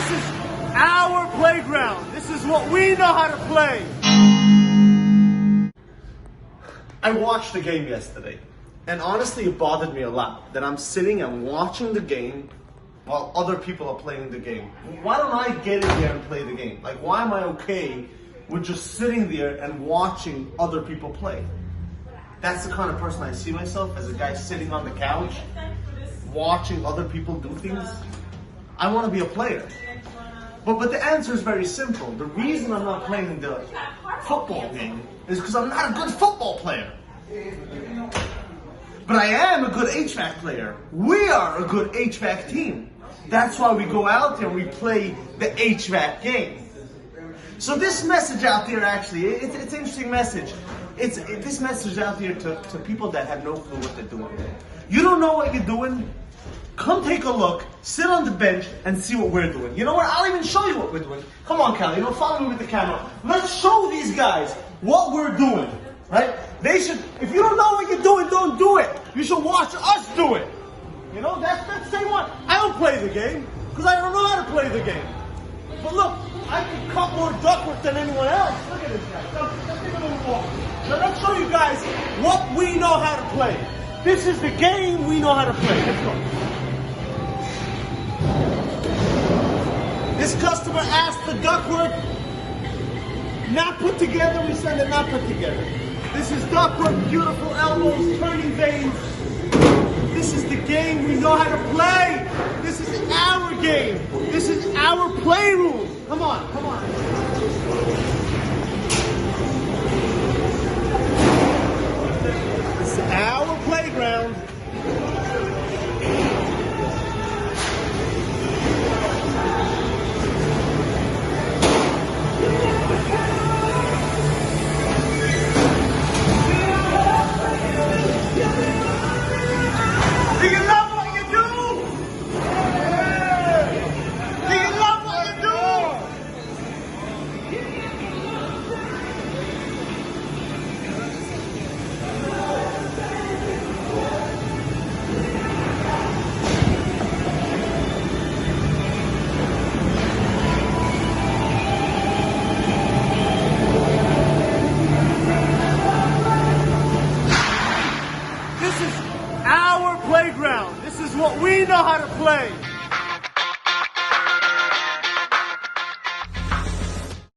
This is our playground. This is what we know how to play. I watched the game yesterday, and honestly it bothered me a lot that I'm sitting and watching the game while other people are playing the game. Why don't I get in there and play the game? Like, why am I okay with just sitting there and watching other people play? That's the kind of person I see myself, as a guy sitting on the couch watching other people do things. I want to be a player. But the answer is very simple. The reason I'm not playing the football game is because I'm not a good football player. But I am a good HVAC player. We are a good HVAC team. That's why we go out there and we play the HVAC game. So this message out there, actually, it's an interesting message. This message out there to people that have no clue what they're doing. You don't know what you're doing? Come take a look, sit on the bench, and see what we're doing. You know what? I'll even show you what we're doing. Come on, Callie, follow me with the camera. Let's show these guys what we're doing, right? They should, if you don't know what you're doing, don't do it. You should watch us do it. You know, that's the same one. I don't play the game, because I don't know how to play the game. But look, I can cut more ductwork than anyone else. Look at this guy. Let's take a little walk. Now let's show you guys what we know how to play. This is the game we know how to play. Let's go. This customer asked the ductwork not put together, we send it not put together. This is ductwork, beautiful elbows, turning vanes. This is the game we know how to play. This is our game. This is our playroom. Come on, come on. This is our playground. Do you love what you do? Do you love what you do? This is our playground. This is what we know how to play.